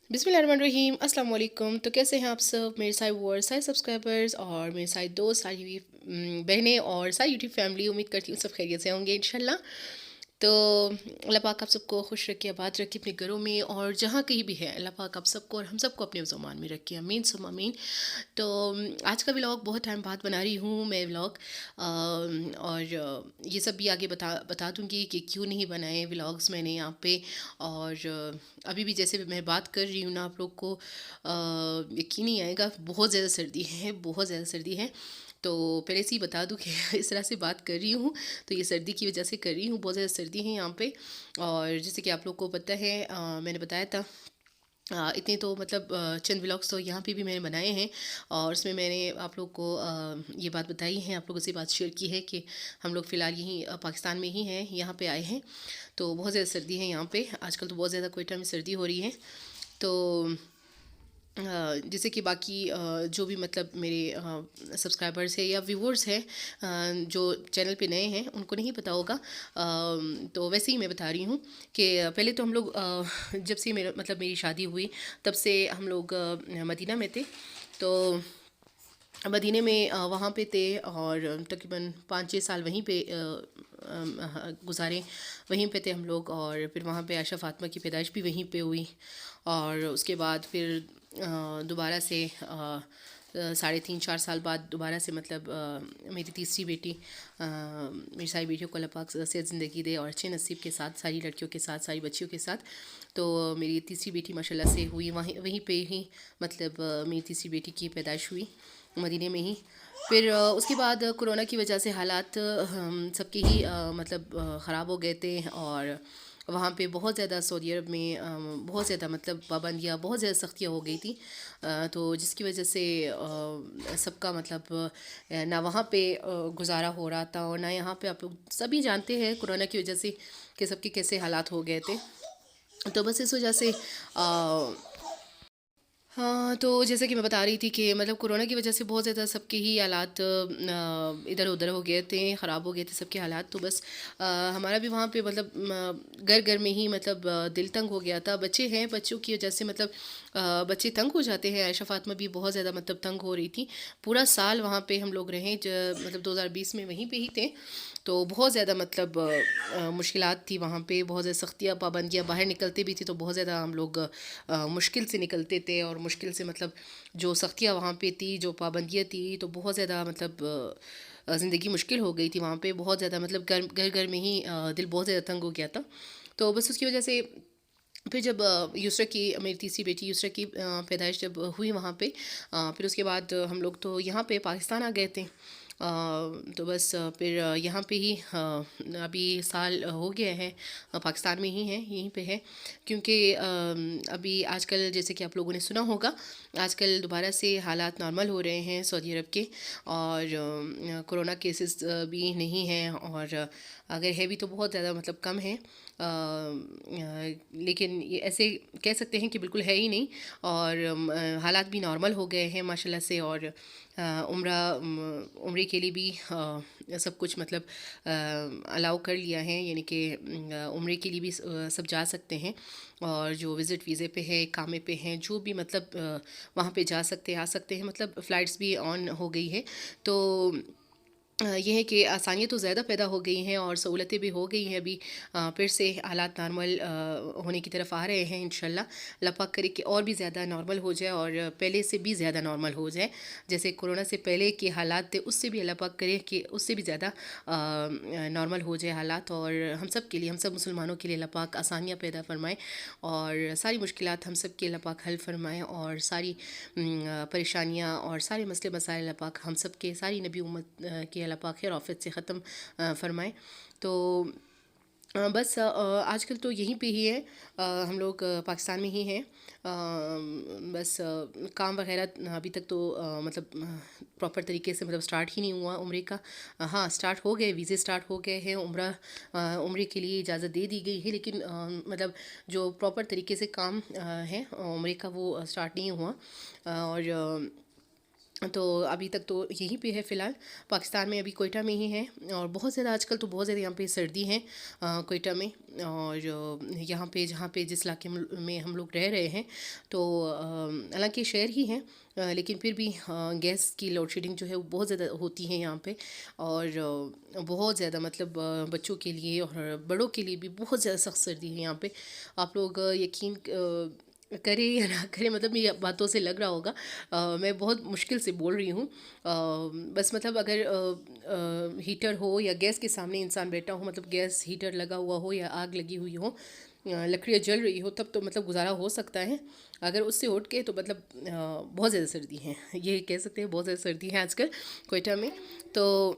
बिस्मिल्लाहिर्रहमानिर्रहीम अस्सलाम वालेकुम। तो कैसे हैं आप सब, मेरे सारे व्यूअर्स, सारे सब्सक्राइबर्स और मेरे सारे दोस्त, सारी बहनें और सारी यूट्यूब फैमिली। उम्मीद करती हूँ सब खैरियत से होंगे इंशाल्लाह। तो अल्लाह पाक आप सबको खुश रखे, आबाद रखे अपने घरों में, और जहाँ कहीं भी है अल्लाह पाक आप सबको और हम सबको अपने ज़ुबान में रखे, आमीन सुम्मा आमीन। तो आज का व्लॉग बहुत टाइम बाद बना रही हूँ मैं व्लॉग, और ये सब भी आगे बता दूँगी कि क्यों नहीं बनाए व्लॉग्स मैंने यहाँ पे। और अभी भी जैसे मैं बात कर रही हूँ ना, आप लोग को यकीन नहीं आएगा, बहुत ज़्यादा सर्दी है, बहुत ज़्यादा सर्दी है। तो पहले से ही बता दूँ कि इस तरह से बात कर रही हूँ तो ये सर्दी की वजह से कर रही हूँ, बहुत ज़्यादा सर्दी है यहाँ पे। और जैसे कि आप लोग को पता है, मैंने बताया था, इतने तो मतलब चंद व्लॉग्स तो यहाँ पे भी मैंने बनाए हैं, और उसमें मैंने आप लोग को ये बात बताई है, आप लोगों से बात शेयर की है कि हम लोग फ़िलहाल यहीं पाकिस्तान में ही हैं, यहाँ पे आए हैं। तो बहुत ज़्यादा सर्दी है यहाँ पे, आजकल तो बहुत ज़्यादा कोयटा में सर्दी हो रही है। तो जैसे कि बाकी जो भी मतलब मेरे सब्सक्राइबर्स है या व्यूवर्स हैं, जो चैनल पे नए हैं उनको नहीं पता होगा, तो वैसे ही मैं बता रही हूँ कि पहले तो हम लोग जब से मेरा मतलब मेरी शादी हुई तब से हम लोग मदीना में थे। तो मदीने में वहाँ पे थे, और तकरीबन 5-6 साल वहीं पे गुजारे, वहीं पे थे हम लोग। और फिर वहाँ पे आयशा फ़ातिमा की पैदाइश भी वहीं पे हुई, और उसके बाद फिर दोबारा से 3.5-4 साल बाद दोबारा से मतलब मेरी तीसरी बेटी, मेरी सारी बेटियों को अल्लाह पाक सेहत ज़िंदगी दे और अच्छे नसीब के साथ, सारी लड़कियों के साथ, सारी बच्चियों के साथ। तो मेरी तीसरी बेटी माशाल्लाह से हुई वहीं वहीं पे ही, मतलब मेरी तीसरी बेटी की पैदाइश हुई मदीने में ही। फिर उसके बाद कोरोना की वजह से हालात हम सबके ही मतलब ख़राब हो गए थे, और वहाँ पे बहुत ज़्यादा सऊदी अरब में बहुत ज़्यादा मतलब पाबंदियाँ, बहुत ज़्यादा सख्तियाँ हो गई थी। तो जिसकी वजह से सबका मतलब ना वहाँ पे गुजारा हो रहा था, और ना यहाँ पे। आप लोग सभी जानते हैं कोरोना की वजह से कि सबके कैसे हालात हो गए थे। तो बस इस वजह से हाँ, तो जैसे कि मैं बता रही थी कि मतलब कोरोना की वजह से बहुत ज़्यादा सबके ही हालात इधर उधर हो गए थे, ख़राब हो गए थे सबके हालात। तो बस हमारा भी वहाँ पे मतलब घर घर में ही मतलब दिल तंग हो गया था। बच्चे हैं, बच्चों की वजह से मतलब बच्चे तंग हो जाते हैं। आयशा फ़ातिमा भी बहुत ज़्यादा मतलब तंग हो रही थी। पूरा साल वहाँ पे हम लोग रहे, मतलब 2020 में वहीं पे ही थे। तो बहुत ज़्यादा मतलब मुश्किलात थी वहाँ पे, बहुत ज़्यादा सख्तियाँ, पाबंदियाँ, बाहर निकलते भी थे तो बहुत ज़्यादा हम लोग मुश्किल से निकलते थे, और मुश्किल से मतलब जो सख्तियाँ वहाँ पे थी, जो पाबंदियाँ थी, तो बहुत ज़्यादा मतलब ज़िंदगी मुश्किल हो गई थी वहाँ पे बहुत ज़्यादा। मतलब घर घर घर में ही दिल बहुत ज़्यादा तंग हो गया था। तो बस उसकी वजह से फिर जब यूसरा की, मेरी तीसरी बेटी यूसरा की पैदाइश जब हुई वहाँ पे, फिर उसके बाद हम लोग तो यहाँ पे पाकिस्तान आ गए थे। तो बस फिर यहाँ पे ही अभी साल हो गया है, पाकिस्तान में ही है, यहीं पे है। क्योंकि अभी आजकल जैसे कि आप लोगों ने सुना होगा, आजकल दोबारा से हालात नॉर्मल हो रहे हैं सऊदी अरब के, और कोरोना केसेस भी नहीं हैं, और अगर है भी तो बहुत ज़्यादा मतलब कम है। लेकिन ये ऐसे कह सकते हैं कि बिल्कुल है ही नहीं, और हालात भी नॉर्मल हो गए हैं माशाल्लाह से। और उम्रे के लिए भी सब कुछ मतलब अलाउ कर लिया है, यानी कि उम्रे के लिए भी सब जा सकते हैं, और जो विज़िट वीज़े पे है, कामे पे हैं, जो भी मतलब वहाँ पे जा सकते हैं, आ सकते हैं, मतलब फ़्लाइट्स भी ऑन हो गई है। तो ये है कि आसानियाँ तो ज़्यादा पैदा हो गई हैं और सहूलतें भी हो गई हैं। अभी फिर से हालात नॉर्मल होने की तरफ आ रहे हैं इंशाल्लाह। अल्लाह पाक करे कि और भी ज़्यादा नॉर्मल हो जाए, और पहले से भी ज़्यादा नॉर्मल हो जाए। जैसे कोरोना से पहले के हालात थे, उससे भी अल्लाह पाक करे कि उससे भी ज़्यादा नॉर्मल हो जाए हालात। और हम सब के लिए, हम सब मुसलमानों के लिए अल्लाह पाक आसानियाँ पैदा फ़रमाए, और सारी मुश्किलात हम सब के अल्लाह पाक हल फ़रमाए, और सारी परेशानियाँ और सारे मसले मसाइल अल्लाह पाक हम सब के, सारी नबी उम्मत के अल्लाह पाक खैर आफ़ियत से ख़त्म फ़रमाए। तो बस आजकल तो यहीं पे ही है, हम लोग पाकिस्तान में ही हैं। बस काम वगैरह अभी तक तो मतलब प्रॉपर तरीके से मतलब स्टार्ट ही नहीं हुआ उम्रे का। हाँ, स्टार्ट हो गए, वीज़े स्टार्ट हो गए हैं, उम्रे के लिए इजाज़त दे दी गई है, लेकिन मतलब जो प्रॉपर तरीके से काम है उम्रे का, वो स्टार्ट नहीं हुआ। और तो अभी तक तो यहीं पे है फ़िलहाल, पाकिस्तान में अभी कोयटा में ही है। और बहुत ज़्यादा आजकल तो बहुत ज़्यादा यहाँ पे सर्दी है कोयटा में। और यहाँ पे जहाँ पे जिस इलाके में हम लोग रह रहे हैं, तो हालांकि शहर ही है, लेकिन फिर भी गैस की लोड शेडिंग जो है वो बहुत ज़्यादा होती है यहाँ पे। और बहुत ज़्यादा मतलब बच्चों के लिए और बड़ों के लिए भी बहुत ज़्यादा सख्त सर्दी है यहाँ पे। आप लोग यकीन करे या ना करे, मतलब मेरी बातों से लग रहा होगा मैं बहुत मुश्किल से बोल रही हूँ। बस मतलब अगर हीटर हो या गैस के सामने इंसान बैठा हो, मतलब गैस हीटर लगा हुआ हो या आग लगी हुई हो, लकड़ियाँ जल रही हो, तब तो मतलब गुजारा हो सकता है। अगर उससे उठ के तो मतलब बहुत ज़्यादा सर्दी है, ये कह सकते हैं, बहुत ज़्यादा सर्दी है आजकल कोयटा में। तो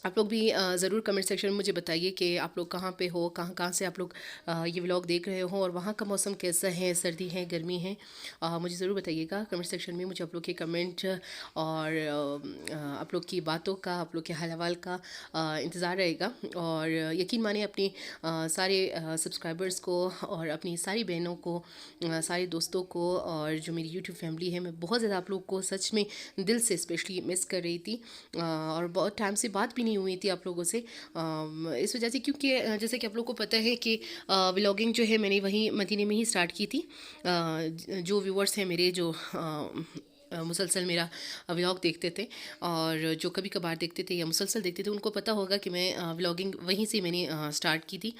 आप लोग भी ज़रूर कमेंट सेक्शन में मुझे बताइए कि आप लोग कहाँ पे हो, कहाँ कहाँ से आप लोग ये व्लॉग देख रहे हो, और वहाँ का मौसम कैसा है, सर्दी है, गर्मी है। मुझे ज़रूर बताइएगा कमेंट सेक्शन में। मुझे आप लोग के कमेंट और आप लोग की बातों का, आप लोग के हाल हवाल का इंतज़ार रहेगा। और यकीन माने अपने सारे सब्सक्राइबर्स को और अपनी सारी बहनों को, सारे दोस्तों को, और जो मेरी यूट्यूब फैमिली है, मैं बहुत ज़्यादा आप लोग को सच में दिल से स्पेशली मिस कर रही थी। और बहुत टाइम से बात भी नहीं हुई थी आप लोगों से, इस वजह से, क्योंकि जैसे कि आप लोग को पता है कि व्लॉगिंग जो है मैंने वहीं मदीने में ही स्टार्ट की थी। जो व्यूअर्स हैं मेरे, जो मुसलसल मेरा व्लॉग देखते थे और जो कभी कभार देखते थे या मुसलसल देखते थे, उनको पता होगा कि मैं व्लॉगिंग वहीं से मैंने स्टार्ट की थी।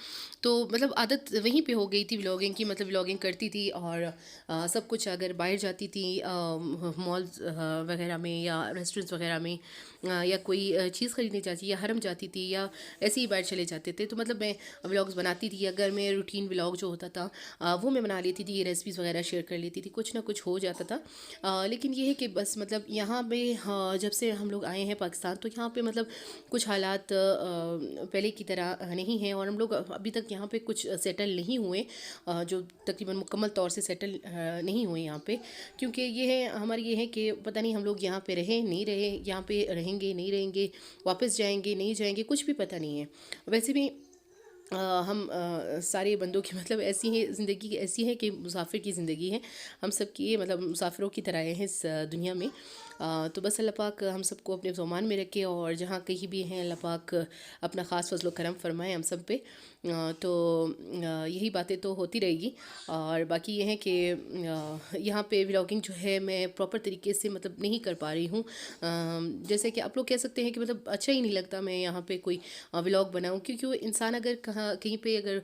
तो मतलब आदत वहीं पे हो गई थी व्लॉगिंग की, मतलब व्लॉगिंग करती थी। और सब कुछ अगर बाहर जाती थी मॉल्स वगैरह में या रेस्टोरेंट्स वगैरह में, या कोई चीज़ ख़रीदने जाती या हरम जाती थी या ऐसे ही बाहर चले जाते थे, तो मतलब मैं व्लॉग्स बनाती थी। अगर मैं रूटीन व्लॉग जो होता था वो मैं बना लेती थी, रेसिपीज़ वगैरह शेयर कर लेती थी, कुछ ना कुछ हो जाता था। लेकिन ये है कि बस मतलब यहाँ पे जब से हम लोग आए हैं पाकिस्तान, तो यहाँ पे मतलब कुछ हालात पहले की तरह नहीं हैं, और हम लोग अभी तक यहाँ पे कुछ सेटल नहीं हुए, जो तकरीबन मुकम्मल तौर से सेटल नहीं हुए यहाँ पे। क्योंकि ये है हमारी, ये है कि पता नहीं हम लोग यहाँ पे रहे नहीं रहे, यहाँ पे रहेंगे नहीं रहेंगे, वापस जाएंगे नहीं जाएंगे, कुछ भी पता नहीं है। वैसे भी हम सारे बंदों की मतलब ऐसी है ज़िंदगी, ऐसी है कि मुसाफिर की ज़िंदगी है, हम सब की मतलब मुसाफिरों की तरह हैं इस दुनिया में। तो बस अल्लाह पाक हम सबको अपने ज़ुबान में रखे, और जहाँ कहीं भी हैं अल्लाह पाक अपना ख़ास फजल करम फरमाए हम सब पे। तो यही बातें तो होती रहेगी। और बाकी ये है कि यहाँ पे व्लॉगिंग जो है मैं प्रॉपर तरीके से मतलब नहीं कर पा रही हूँ। जैसे कि आप लोग कह सकते हैं कि मतलब अच्छा ही नहीं लगता मैं यहाँ पे कोई व्लॉग बनाऊँ, क्योंकि वो इंसान अगर कहाँ कहीं पे अगर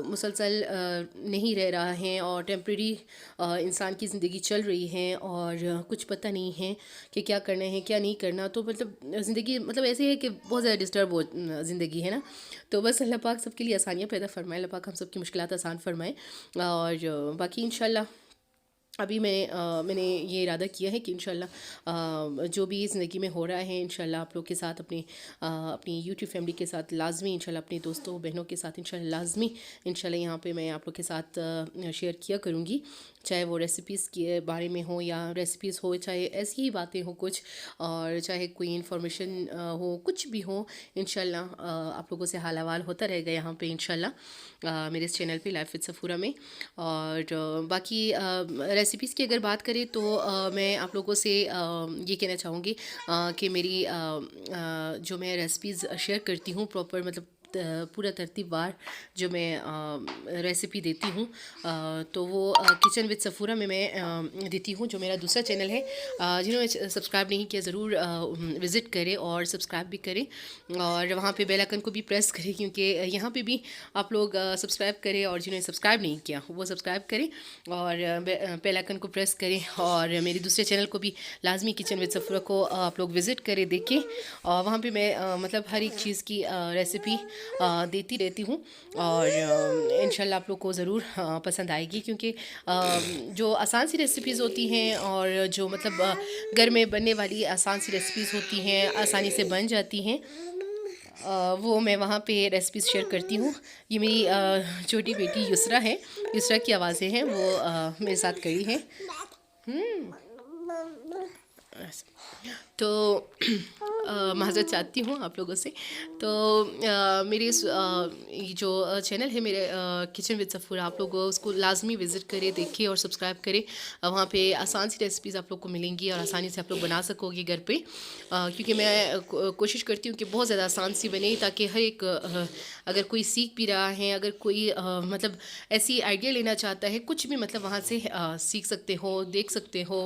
मुसलसल नहीं रह रहा है और टेम्प्रेरी इंसान की ज़िंदगी चल रही है और कुछ पता नहीं है कि क्या करना है क्या नहीं करना, तो मतलब ज़िंदगी मतलब ऐसे है कि बहुत ज़्यादा डिस्टर्ब हो ज़िंदगी है ना। तो बस अल्लाह पाक सबके लिए आसानियाँ पैदा फरमाए, अल्लाह पाक हम सबकी मुश्किलात आसान फरमाए। और बाकी इंशाल्लाह अभी मैंने ये इरादा किया है कि इंशाल्लाह जो भी ज़िंदगी में हो रहा है इंशाल्लाह आप लोग के साथ, अपनी यूट्यूब फैमिली के साथ लाजमी, इंशाल्लाह अपने दोस्तों बहनों के साथ इंशाल्लाह लाजमी, इंशाल्लाह यहाँ पे मैं आप लोग के साथ शेयर किया करूँगी। चाहे वो रेसिपीज़ के बारे में हो या रेसिपीज़ हो, चाहे ऐसी ही बातें हो कुछ, और चाहे कोई इन्फॉर्मेशन हो, कुछ भी हो, इंशाल्लाह आप लोगों से हाल हवाल होता रहेगा यहाँ पे इंशाल्लाह मेरे इस चैनल पे लाइफ विद सफ़ूरा में। और बाकी रेसिपीज़ की अगर बात करें तो मैं आप लोगों से ये कहना चाहूँगी कि मेरी जो मैं रेसिपीज़ शेयर करती हूँ प्रॉपर, मतलब पूरा तरतीबवार जो मैं रेसिपी देती हूँ, तो वो किचन विद सफ़ूरा में मैं देती हूँ, जो मेरा दूसरा चैनल है। जिन्होंने सब्सक्राइब नहीं किया ज़रूर विज़िट करें और सब्सक्राइब भी करें, और वहाँ पे बेल आइकन को भी प्रेस करें, क्योंकि यहाँ पे भी आप लोग सब्सक्राइब करें, और जिन्होंने सब्सक्राइब नहीं किया वो सब्सक्राइब करें और बेल आइकन को प्रेस करें। और मेरे दूसरे चैनल को भी लाजमी किचन विद सफ़ूरा को आप लोग विज़िट करें, देखें। और वहाँ पे मैं मतलब हर एक चीज़ की रेसिपी देती रहती हूँ, और इंशाल्लाह आप लोग को ज़रूर पसंद आएगी, क्योंकि जो आसान सी रेसिपीज़ होती हैं और जो मतलब घर में बनने वाली आसान सी रेसिपीज़ होती हैं, आसानी से बन जाती हैं, वो मैं वहाँ पे रेसिपीज़ शेयर करती हूँ। ये मेरी छोटी बेटी युसरा है, युसरा की आवाज़ें हैं, वो मेरे साथ खड़ी हैं। तो माज़रत चाहती हूँ आप लोगों से। तो मेरे इस ये जो चैनल है मेरे किचन विद सफ़ूरा, आप लोग उसको लाज़मी विज़िट करें, देखें और सब्सक्राइब करें। वहाँ पे आसान सी रेसिपीज़ आप लोग को मिलेंगी और आसानी से आप लोग बना सकोगे घर पे, क्योंकि मैं कोशिश करती हूँ कि बहुत ज़्यादा आसान सी बने, ताकि हर एक अगर कोई सीख भी रहा है, अगर कोई मतलब ऐसी आइडिया लेना चाहता है, कुछ भी मतलब वहाँ से सीख सकते हो, देख सकते हो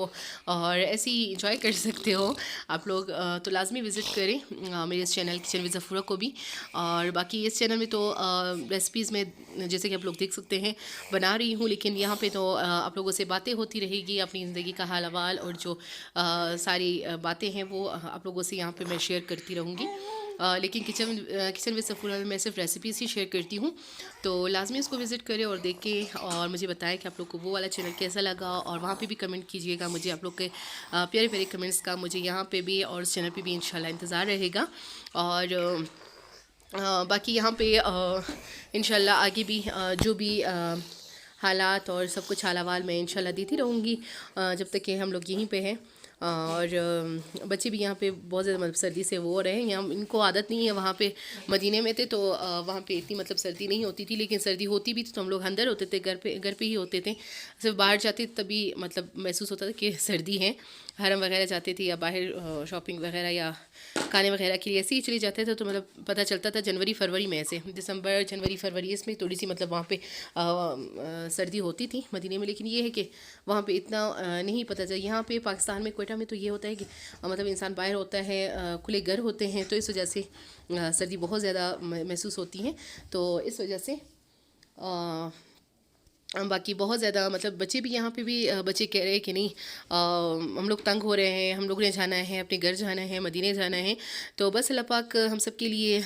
और ऐसे ही इंजॉय कर सकते हो आप लोग। तो लाजमी विज़िट करें मेरे इस चैनल किचन विद सफ़ूरा को भी। और बाकी इस चैनल में तो रेसिपीज़ में जैसे कि आप लोग देख सकते हैं बना रही हूँ, लेकिन यहाँ पे तो आप लोगों से बातें होती रहेगी, अपनी ज़िंदगी का हाल अहवाल और जो सारी बातें हैं वो आप लोगों से यहाँ पे मैं शेयर करती रहूँगी। लेकिन किचन विद सफ़ूरा में मैं सिर्फ रेसिपीज़ ही शेयर करती हूँ। तो लाजमी उसको विज़िट करें और देखें और मुझे बताएं कि आप लोग को वो वाला चैनल कैसा लगा, और वहाँ पे भी कमेंट कीजिएगा मुझे। आप लोग के प्यारे प्यारे कमेंट्स का मुझे यहाँ पे भी और उस चैनल पे भी इंशाल्लाह इंतज़ार रहेगा। और बाकी यहाँ पे इंशाल्लाह आगे भी जो भी हालात और सब कुछ हाल अहवाल मैं इंशाल्लाह देती रहूँगी जब तक कि हम लोग यहीं पे हैं। और बच्चे भी यहाँ पे बहुत ज़्यादा मतलब सर्दी से वो हो रहे हैं, यहाँ इनको आदत नहीं है। वहाँ पे मदीने में थे तो वहाँ पे इतनी मतलब सर्दी नहीं होती थी, लेकिन सर्दी होती भी थी तो हम लोग अंदर होते थे, घर पे ही होते थे। सिर्फ बाहर जाते तभी मतलब महसूस होता था कि सर्दी है। हरम वगैरह जाते थे या बाहर शॉपिंग वगैरह या खाने वगैरह के लिए ऐसे ही चले जाते थे, तो मतलब पता चलता था जनवरी फरवरी में, ऐसे दिसंबर जनवरी फरवरी इसमें थोड़ी सी मतलब वहाँ पे सर्दी होती थी मदीने में। लेकिन ये है कि वहाँ पे इतना नहीं पता चला। यहाँ पे पाकिस्तान में कोयटा में तो ये होता है कि मतलब इंसान बाहर होता है, खुले घर होते हैं, तो इस वजह से सर्दी बहुत ज़्यादा महसूस होती है। तो इस वजह से बाकी बहुत ज़्यादा मतलब बच्चे भी यहाँ पे भी बच्चे कह रहे हैं कि नहीं हम लोग तंग हो रहे हैं, हम लोग ने जाना है, अपने घर जाना है, मदीने जाना है। तो बस अल्लाह पाक हम सब के लिए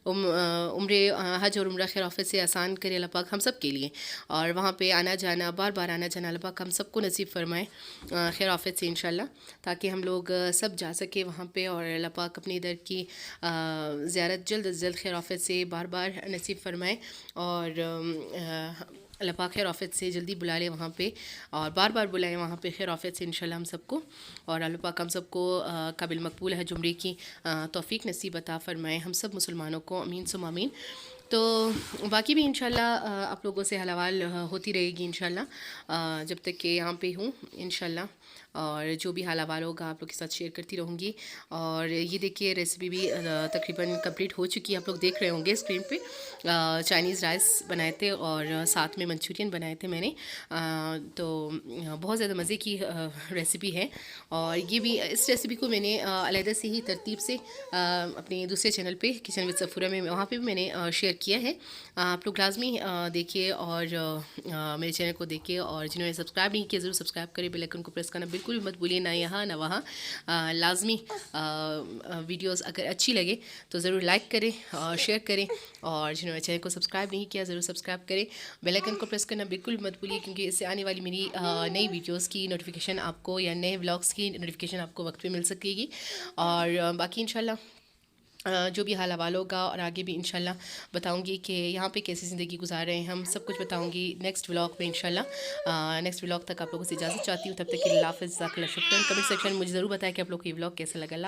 उम्रे हज और उम्रा खैर आफियत से आसान करे अल्लाह पाक हम सब के लिए। और वहाँ पे आना जाना, बार बार आना जाना अल्लाह पाक हम सबको नसीब फरमाए खैर आफियत से इंशाल्लाह, ताकि हम लोग सब जा सके वहाँ पे। और अल्लाह पाक अपनी दर की ज़ियारत जल्द अज़ जल्द खैर आफियत से बार बार नसीब फरमाए। और अल्लाह पाक खैर आफियत से जल्दी बुला ले वहाँ पे, और बार बार बुलाएं वहाँ पे खैर आफियत से इंशाल्लाह हम सबको। और अल्लाह पाक हम सबको काबिल मकबूल हज उम्रे की तौफीक नसीब अता फ़रमाएँ हम सब मुसलमानों को, अमीन सुम आमीन। तो बाकी भी इंशाल्लाह आप लोगों से हलावाल होती रहेगी इंशाल्लाह जब तक कि यहाँ पे हूँ इंशाल्लाह। और जो भी हाल अहवाल होगा आप लोग के साथ शेयर करती रहूँगी। और ये देखिए रेसिपी भी तकरीबन कंप्लीट हो चुकी है, आप लोग देख रहे होंगे स्क्रीन पे। चाइनीज़ राइस बनाए थे और साथ में मंचूरियन बनाए थे मैंने। तो बहुत ज़्यादा मज़े की रेसिपी है। और ये भी इस रेसिपी को मैंने अलहदा से ही तरतीब से अपने दूसरे चैनल पे किचन विद सफ़ूरा में वहाँ पे भी मैंने शेयर किया है। आप लोग लाजमी देखिए और मेरे चैनल को देखिए, और जिन्होंने सब्सक्राइब नहीं किया ज़रूर सब्सक्राइब करें, बेल आइकन को प्रेस करना बिल्कुल भी मत भूलिए, ना यहाँ ना वहाँ। लाजमी वीडियोस अगर अच्छी लगे तो ज़रूर लाइक करें और शेयर करें, और जिन्होंने चैनल को सब्सक्राइब नहीं किया ज़रूर सब्सक्राइब करें, बेल आइकन को प्रेस करना बिल्कुल मत भूलिए, क्योंकि इससे आने वाली मेरी नई वीडियोस की नोटिफिकेशन आपको या नए व्लॉग्स की नोटिफिकेशन आपको वक्त पे मिल सकेगी। और बाकी इंशाल्लाह जो भी हाल अहवाल होगा और आगे भी इंशाल्लाह बताऊंगी कि यहाँ पे कैसी ज़िंदगी गुजार रहे हैं हम, सब कुछ बताऊंगी नेक्स्ट व्लॉग में इंशाल्लाह। नेक्स्ट व्लॉग तक आप लोगों से इजाज़त चाहती हूँ, तब तक के लिए अल्लाह हाफ़िज़, ज़ाकल्लाह शुक्रान। कमेंट सेक्शन में मुझे ज़रूर बताएं कि आप लोग को ये व्लॉग कैसा लगा।